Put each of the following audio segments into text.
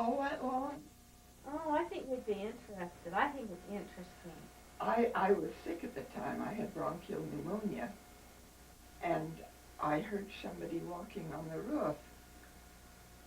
all that long? Oh, I think we'd be interested. I think it's interesting. I was sick at the time. I had bronchial pneumonia. And I heard somebody walking on the roof.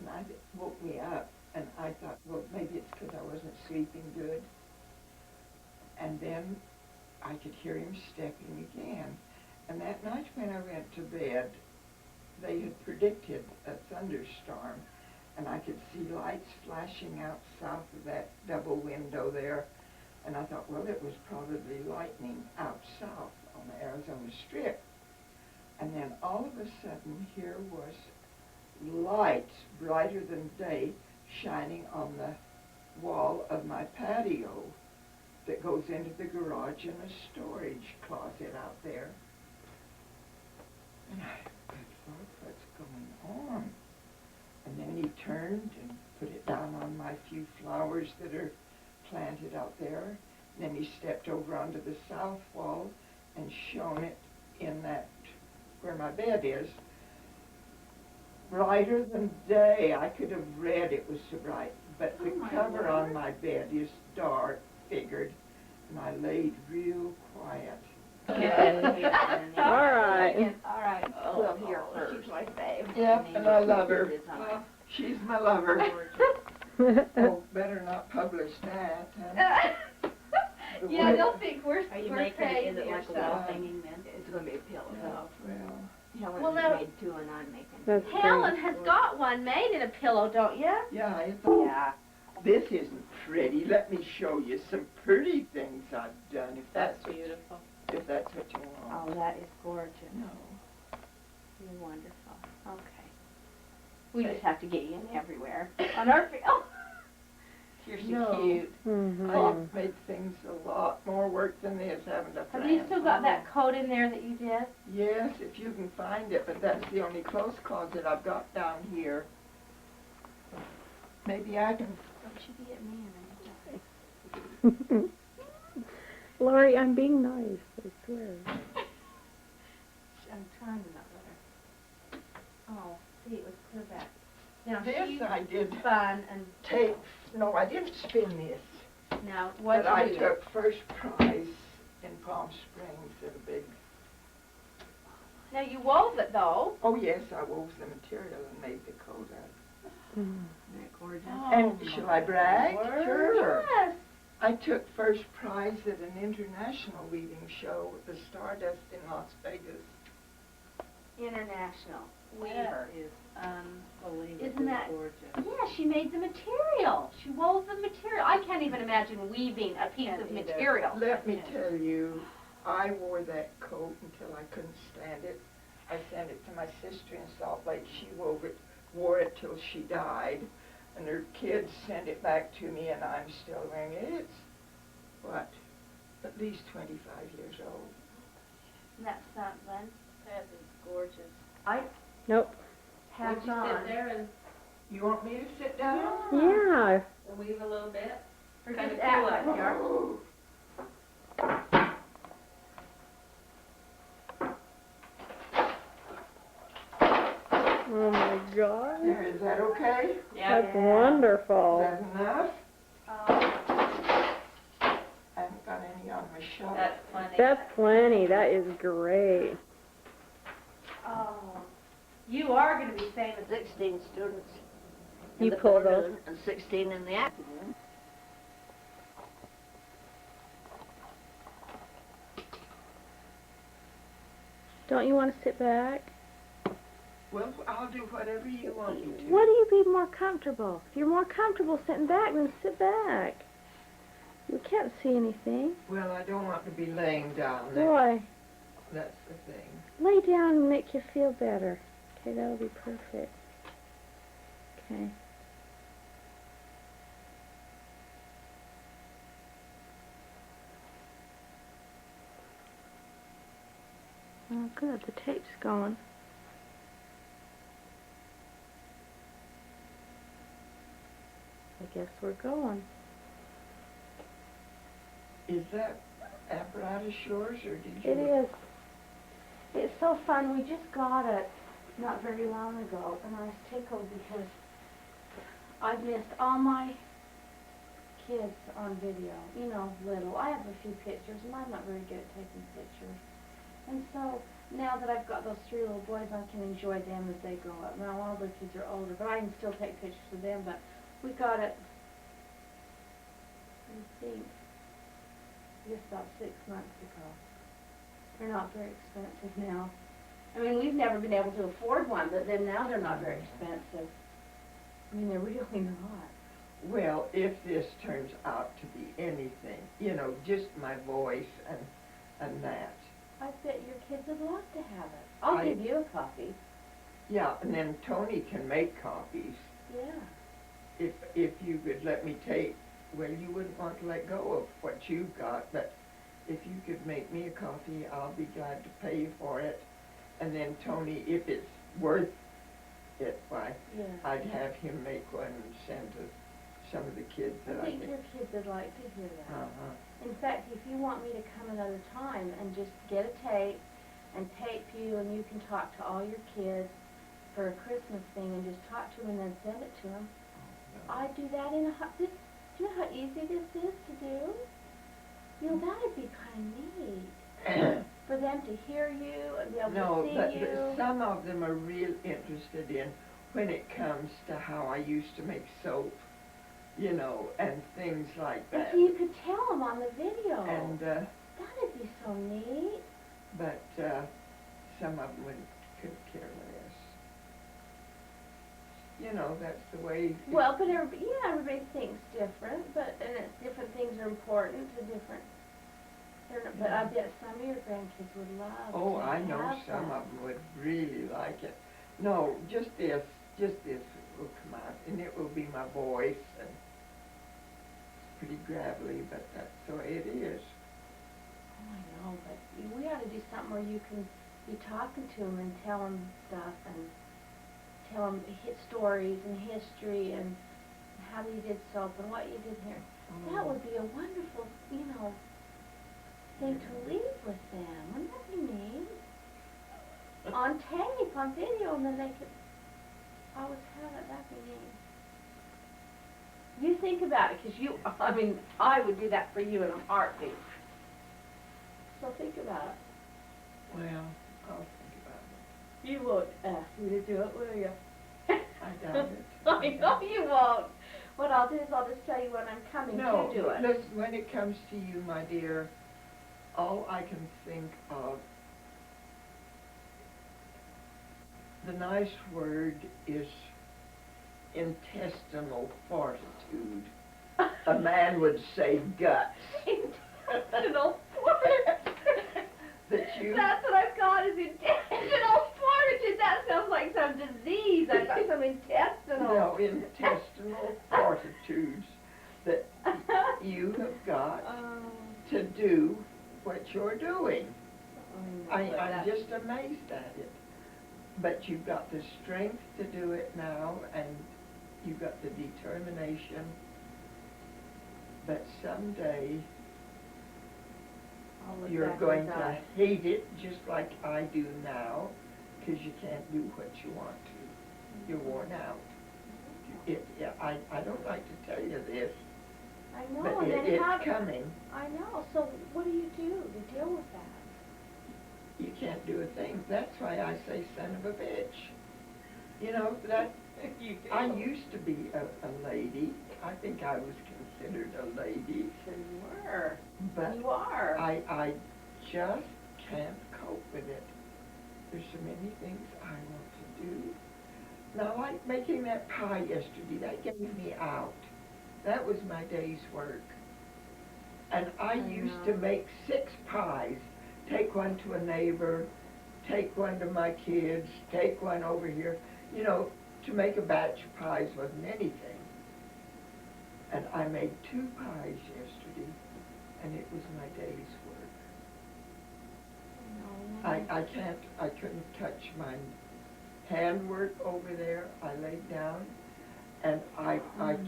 And it woke me up. And I thought, well, maybe it's because I wasn't sleeping good. And then I could hear him stepping again. And that night when I went to bed, they had predicted a thunderstorm. And I could see lights flashing out south of that double window there. And I thought, well, it was probably lightning out south on the Arizona Strip. And then all of a sudden, here was lights brighter than day shining on the wall of my patio that goes into the garage and a storage closet out there. And I thought, what's going on? And then he turned and put it down on my few flowers that are planted out there. And then he stepped over onto the south wall and shone it in that, where my bed is, brighter than day. I could have read it was so bright, but the cover on my bed is dark, figured, and I laid real quiet. All right. All right. Well, here first. She's my fave. Yep, and I love her. She's my lover. Oh, better not publish that. Huh? Yeah, they'll think we're Are you we're making crazy is it like or a wall something. hanging then? It's going to be a pillow. Oh, well. Helen Well, now- made two and I'm making That's two. Helen has got one made in a pillow, don't you? Yeah, Yeah. this isn't pretty. Let me show you some pretty things I've done, if that's beautiful. If that's what you want. Oh, that is gorgeous. No. You're wonderful. Okay. We just have to get you in everywhere on our field. You're so No. cute. I've made things a lot more work than this, haven't I? Have you still got that coat in there that you did? Yes, if you can find it, but that's the only clothes closet I've got down here. Maybe I can. Don't you be at me and Lori, I'm being nice, I swear. I'm trying to not let her. Oh, see, it was clear back. Now, This I did fun and take. No, I didn't spin this. now what But I you do? took first prize in Palm Springs at a big. Now you wove it though. Oh yes, I wove the material and made the coat out. Isn't that gorgeous? And shall I brag? Sure. Yes. I took first prize at an international weaving show at the Stardust in Las Vegas. International That weaver. is unbelievably Isn't that gorgeous. Yeah, she made the material. She wove the material. I can't even imagine weaving a piece can't of either. material. Let me tell you, I wore that coat until I couldn't stand it. I sent it to my sister in Salt Lake. She wore it till she died. And her kids sent it back to me, and I'm still wearing it. It's, what, at least 25 years old. Isn't that something? That is gorgeous. I Nope. have Would you on. sit there and You want me to sit down? Yeah. weave a little bit? Or Kind just of act cool like up you are. Oh. Oh my God. There, is that okay? That's Is wonderful. that enough? I haven't got any on my shelf. That's plenty. That's plenty. That is great. Oh, you are going to be famous. 16 students in You the pull those. forenoon and 16 in the afternoon. Don't you want to sit back? Well, I'll do whatever you want me to. Why do you be more comfortable? If you're more comfortable sitting back, then sit back. You can't see anything. Well, I don't want to be laying down. Boy, That's the thing. lay down and make you feel better. Okay, that'll be perfect. Okay. Oh, good. The tape's going. I guess we're going. Is that apparatus yours, or did you? It is. It's so fun. We just got it not very long ago, and I was tickled because I I've missed all my kids on video, you know, little. I have a few pictures, and I'm not very good at taking pictures. And so, now that I've got those 3 little boys, I can enjoy them as they grow up. Now, all the kids are older, but I can still take pictures of them, but we got it, I think, just about 6 months ago. They're not very expensive now. I mean, we've never been able to afford one, but then now they're not very expensive. I mean, they're really not. Well, if this turns out to be anything, you know, just my voice and that. I bet your kids would love to have it. I'll give you a copy. Yeah, and then Tony can make copies. Yeah. If you could let me take, well, you wouldn't want to let go of what you've got, but if you could make me a copy, I'll be glad to pay you for it. And then Tony, if it's worth it, why, Yeah. I'd have him make one and send to some of the kids that I think your kids would like to hear that. Uh-huh. In fact, if you want me to come another time and just get a tape and tape you, and you can talk to all your kids for a Christmas thing and just talk to them and then send it to them, I'd do that in a do you know how easy this is to do? You know, that'd be kind of neat for them to hear you and be able to see but you. some of them are real interested in when it comes to how I used to make soap, you know, and things like And that. so you could tell them on the video. And, that'd be so neat. but, some of them could care less. You know, that's the way. Well, but everybody thinks different, and it's different things are important to different. But I bet some of your grandkids would love. Oh, to I know have some that. of them would really like it. No, just this will come out, and it will be my voice, and it's pretty gravelly, but that's the way it is. Oh, I know, but we ought to do something where you can be talking to them and tell them stuff and tell them stories and history and how you did soap and what you did here. Oh. That would be a wonderful, thing to leave with them. Wouldn't that be neat? On tape, on video, and then they could always have it. That'd be neat. You think about it, because I would do that for you in a heartbeat. So think about it. Well, I'll think about it. You won't ask me to do it, will you? I doubt it. I know you won't. What I'll do is I'll just tell you when I'm coming No, to do it. listen, when it comes to you, my dear, all I can think of, the nice word is intestinal fortitude. A man would say guts. Intestinal fortitude. That you... That's what I've got is intestinal fortitude. That sounds like some disease. I've got some intestinal. No, intestinal fortitudes that you have got to do what you're doing. I'm just amazed at it. But you've got the strength to do it now, and you've got the determination. But someday you're going to hate it just like I do now, because you can't do what you want to. You're worn out. I don't like to tell you this, I know, but and then it's coming. I know. So what do you do to deal with that? You can't do a thing. That's why I say son of a bitch. You know, that I used to be a lady. I think I was considered a lady. Sure you were. But you are. I just can't cope with it. There's so many things I want to do. Now, like making that pie yesterday, that gave me out. That was my day's work. And I used to make 6 pies. Take one to a neighbor, take one to my kids, take one over here. You know, to make a batch of pies wasn't anything. And I made 2 pies yesterday, and it was my day's work. I couldn't touch my handwork over there. I laid down, and I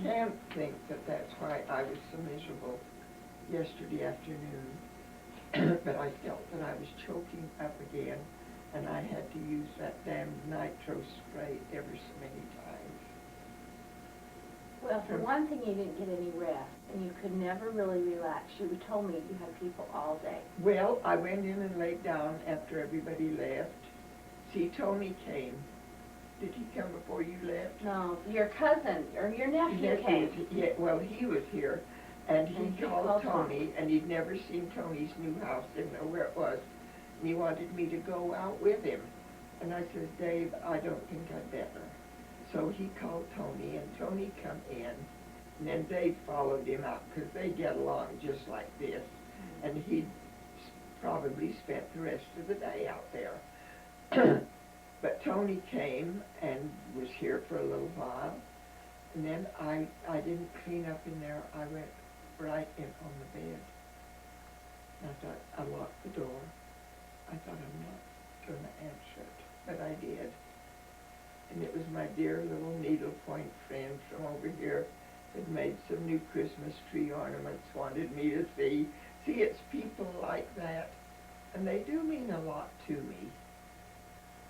can't think that that's why I was so miserable yesterday afternoon. But I felt that I was choking up again, and I had to use that damn nitro spray ever so many times. Well, for one thing, you didn't get any rest, and you could never really relax. You told me you had people all day. Well, I went in and laid down after everybody left. See, Tony came. Did he come before you left? No, your cousin, or your nephew came. Yeah, well, he was here, and he And he called called Tony, and he'd never seen Tony's new house, didn't know where it was. And he wanted me to go out with him. And I said, Dave, I don't think I'd better. So he called Tony, and Tony come in, and then Dave followed him out, because they get along just like this. And he'd probably spent the rest of the day out there. But Tony came and was here for a little while, and then I didn't clean up in there. I went right in on the bed. And I thought, I locked the door. I thought, I'm not going to answer it, but I did. And it was my dear little needlepoint friend from over here had made some new Christmas tree ornaments, wanted me to see. See, it's people like that, and they do mean a lot to me.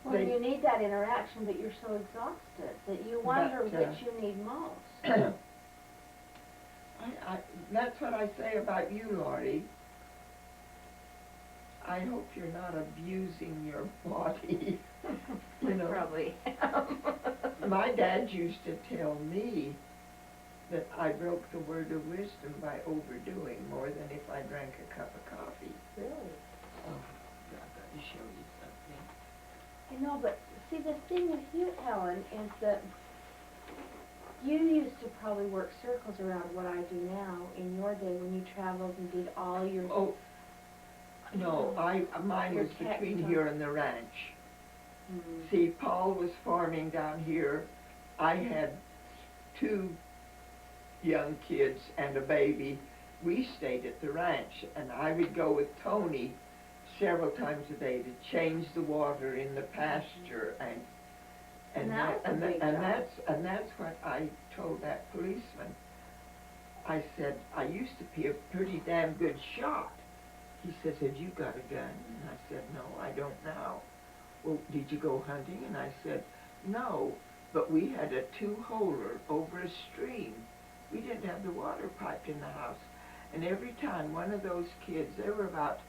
Well, you need that interaction, but you're so exhausted that you wonder which you need most. That's what I say about you, Laurie. I hope you're not abusing your body. You know, Probably. my dad used to tell me that I broke the word of wisdom by overdoing more than if I drank a cup of coffee. Really? Oh, I've got to show you something. I know, but see, the thing with you, Helen, is that you used to probably work circles around what I do now in your day when you traveled and did all your... Oh, no, mine Your was between tech here and the ranch. Mm. See, Paul was farming down here. I had 2 young kids and a baby. We stayed at the ranch, and I would go with Tony several times a day to change the water in the pasture, and that's what I told that policeman. I said, I used to be a pretty damn good shot. He says, have you got a gun? And I said, no, I don't now. Well, did you go hunting? And I said, no, but we had a 2-holer over a stream. We didn't have the water piped in the house. And every time one of those kids, they were about,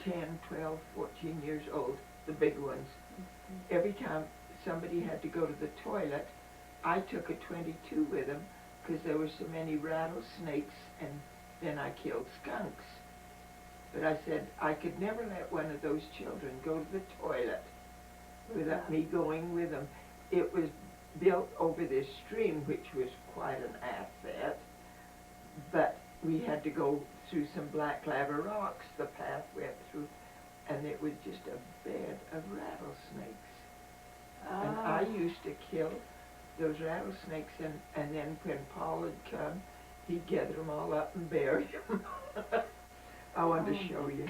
10, 12, 14 years old, the big ones. Every time somebody had to go to the toilet, I took a .22 with them because there were so many rattlesnakes, and then I killed skunks. But I said I could never let one of those children go to the toilet without me going with them. It was built over this stream, which was quite an asset, but we had to go through some black lava rocks the path went through, and it was just a bed of rattlesnakes. And I used to kill those rattlesnakes, and then when Paul had come, he'd gather them all up and bury them. I wanted to show you.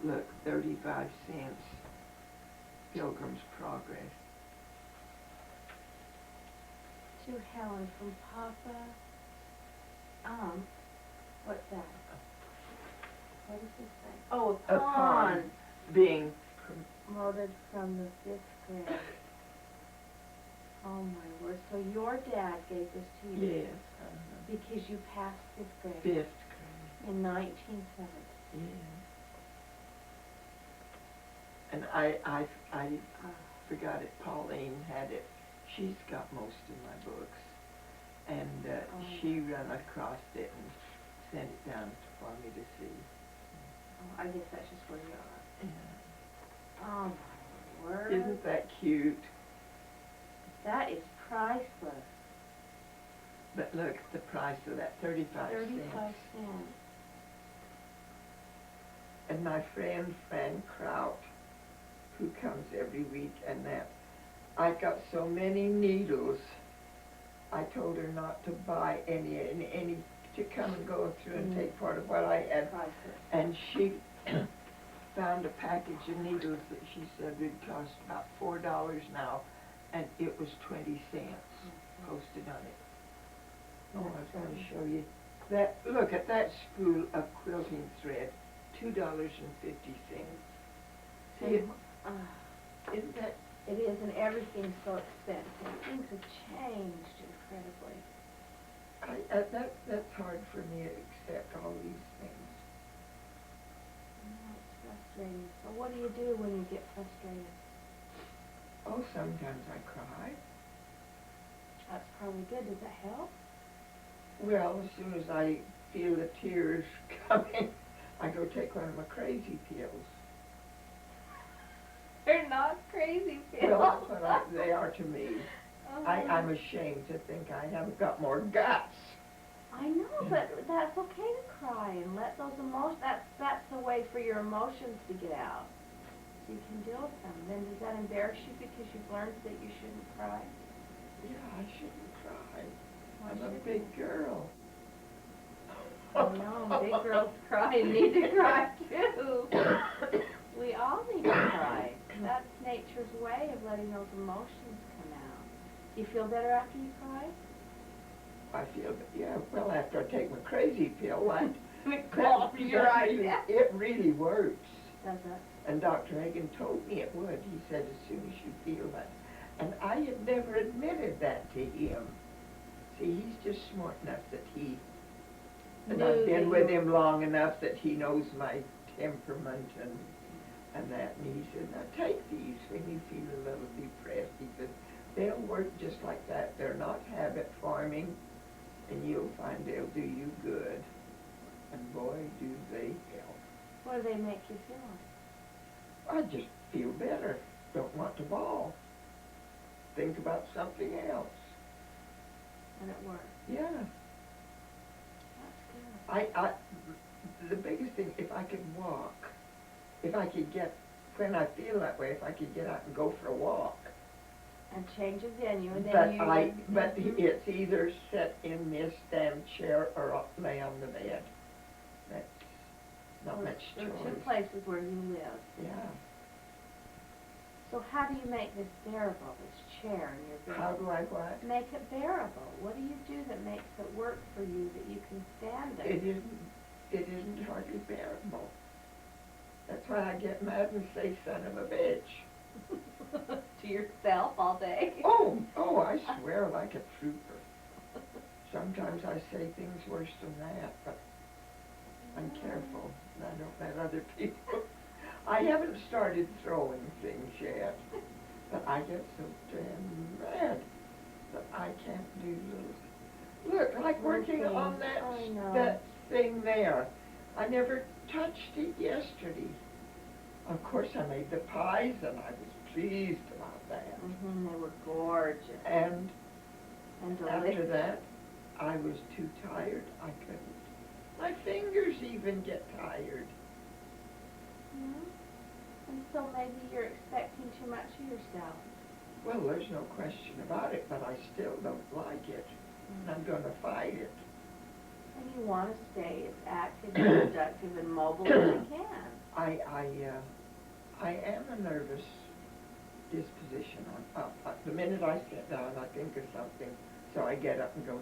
Look, 35 cents. Pilgrim's Progress. To Helen from Papa. What's that? What does this say? Oh, a pond. Being Promoted from the 5th grade. Oh my word! So your dad gave this to you? yes, Because you passed 5th grade 5th grade. in 1970. Yeah. And I forgot it. Pauline had it. She's got most of my books, and she ran across it and sent it down for me to see. Oh, I guess that's just where you are. Yeah. Oh my word! Isn't that cute? That is priceless. But look at the price of that, 35 cents. 35 cents. And my friend Fran Kraut, who comes every week, and that I got so many needles. I told her not to buy any to come and go through and take part of what I had. Priceless. And she found a package of needles that she said would cost about $4 now, and it was 20 cents posted on it. Oh, I was going to show you that. Look at that spool of quilting thread, $2.50. See it? Isn't that, It is, and everything's so expensive. Things have changed incredibly. that's hard for me to accept all these things. Oh, it's frustrating. So what do you do when you get frustrated? Oh, sometimes I cry. That's probably good. Does that help? Well, as soon as I feel the tears coming, I go take one of my crazy pills. They're not crazy pills. Well, that's what they are to me. Oh. I'm ashamed to think I haven't got more guts. I know, but that's okay to cry and let those emotions, that's a way for your emotions to get out. So you can deal with them. Then does that embarrass you because you've learned that you shouldn't cry? Yeah, I shouldn't cry. Why I'm a shouldn't big you? girl. I know, big girls cry and need to cry too. We all need to cry. That's nature's way of letting those emotions come out. Do you feel better after you cry? I feel, yeah, well, after I take my crazy pill, it really works. Does it? And Dr. Hagen told me it would. He said as soon as you feel that. And I had never admitted that to him. See, he's just smart enough that and I've been with him long enough that he knows my temperament and that. And he said, now take these when you feel a little depressed. He said, they'll work just like that. They're not habit forming, and you'll find they'll do you good. And boy, do they help. What do they make you feel like? I just feel better. Don't want to bawl. Think about something else. And it works. Yeah. That's good. The biggest thing, if I could walk, if I could get, when I feel that way, if I could get out and go for a walk. And change of venue, and then But it's either sit in this damn chair or lay on the bed. That's not much There are two choice. places where you live. Yeah. So how do you make this bearable, this chair in your bed? How do I what? Make it bearable. What do you do that makes it work for you, that you can stand it? It isn't hardly bearable. That's why I get mad and say son of a bitch. To yourself all day. Oh, I swear like a trooper. Sometimes I say things worse than that, but I'm careful and I don't let other people. I haven't started throwing things yet, but I get so damn mad that I can't do those. Look, like working on that thing there. I never touched it yesterday. Of course, I made the pies, and I was pleased about that. They were gorgeous. And after delicious. that, I was too tired. I couldn't. My fingers even get tired. And so maybe you're expecting too much of yourself. Well, there's no question about it, but I still don't like it. And I'm going to fight it. And you want to stay as active and productive and mobile as you can. I am a nervous disposition. The minute I sit down, I think of something, so I get up and go